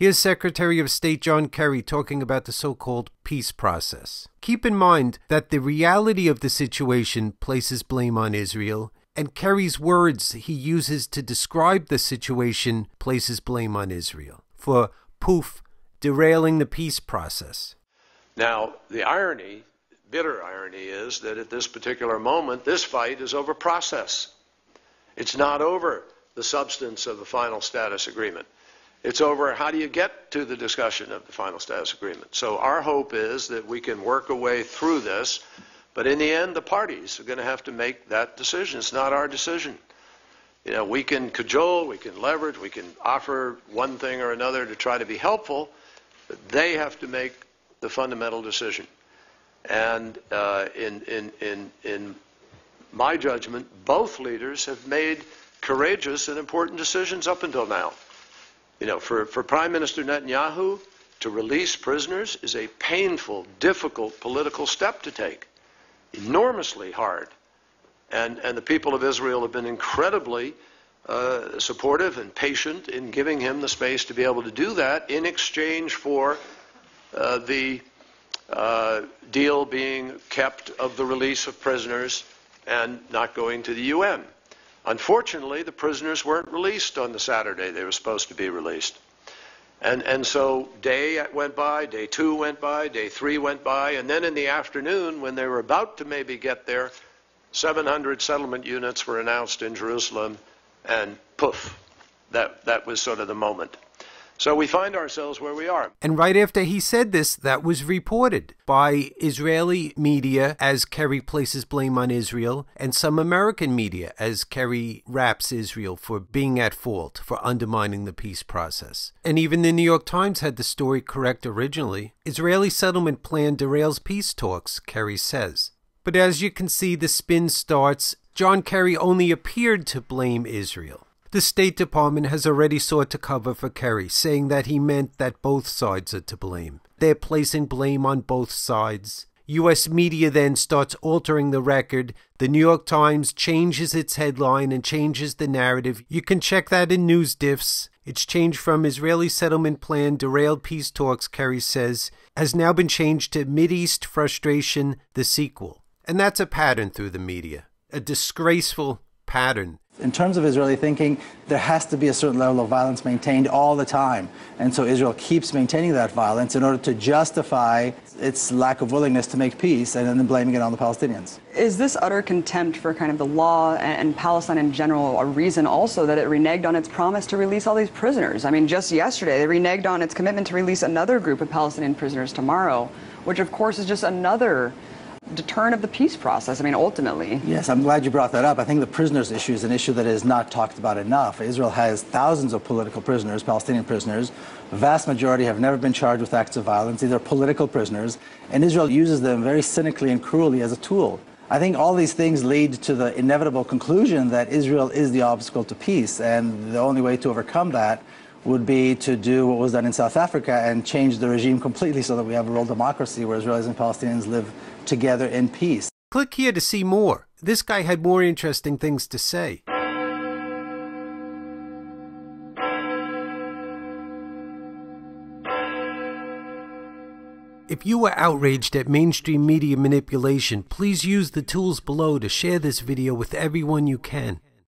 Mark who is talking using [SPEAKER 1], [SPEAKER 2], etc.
[SPEAKER 1] Here's Secretary of State John Kerry talking about the so-called peace process. Keep in mind that the reality of the situation places blame on Israel, and Kerry's words he uses to describe the situation places blame on Israel for Poof, derailing the peace process.
[SPEAKER 2] Now, the irony, bitter irony, is that at this particular moment, this fight is over process. It's not over the substance of the final status agreement. It's over how do you get to the discussion of the final status agreement. So our hope is that we can work a way through this, but in the end, the parties are going to have to make that decision. It's not our decision. You know, we can cajole, we can leverage, we can offer one thing or another to try to be helpful, but they have to make the fundamental decision. And in my judgment, both leaders have made courageous and important decisions up until now. You know, for Prime Minister Netanyahu to release prisoners is a painful, difficult political step to take, enormously hard. And the people of Israel have been incredibly supportive and patient in giving him the space to be able to do that in exchange for the deal being kept of the release of prisoners and not going to the UN. Unfortunately, the prisoners weren't released on the Saturday they were supposed to be released. And so day went by, day 2 went by, day 3 went by, and then in the afternoon, when they were about to maybe get there, 700 settlement units were announced in Jerusalem, and poof, that was sort of the moment. So we find ourselves where we are.
[SPEAKER 1] And right after he said this, that was reported by Israeli media as Kerry places blame on Israel, and some American media as Kerry raps Israel for being at fault, for undermining the peace process. And even the New York Times had the story correct originally. Israeli settlement plan derails peace talks, Kerry says. But as you can see, the spin starts. John Kerry only appeared to blame Israel. The State Department has already sought to cover for Kerry, saying that he meant that both sides are to blame. They're placing blame on both sides. U.S. media then starts altering the record. The New York Times changes its headline and changes the narrative. You can check that in news diffs. It's changed from Israeli settlement plan, derailed peace talks, Kerry says, has now been changed to Mideast frustration, the sequel. And that's a pattern through the media, a disgraceful pattern.
[SPEAKER 3] In terms of Israeli thinking, there has to be a certain level of violence maintained all the time. And so Israel keeps maintaining that violence in order to justify its lack of willingness to make peace and then blaming it on the Palestinians.
[SPEAKER 4] Is this utter contempt for kind of the law and Palestine in general a reason also that it reneged on its promise to release all these prisoners? I mean, just yesterday, they reneged on its commitment to release another group of Palestinian prisoners tomorrow, which of course is just another deterrent of the peace process, I mean, ultimately.
[SPEAKER 3] Yes, I'm glad you brought that up. I think the prisoners issue is an issue that is not talked about enough. Israel has thousands of political prisoners, Palestinian prisoners. The vast majority have never been charged with acts of violence. These are political prisoners, and Israel uses them very cynically and cruelly as a tool. I think all these things lead to the inevitable conclusion that Israel is the obstacle to peace, and the only way to overcome that would be to do what was done in South Africa and change the regime completely so that we have a real democracy where Israelis and Palestinians live together in peace.
[SPEAKER 1] Click here to see more. This guy had more interesting things to say. If you were outraged at mainstream media manipulation, please use the tools below to share this video with everyone you can.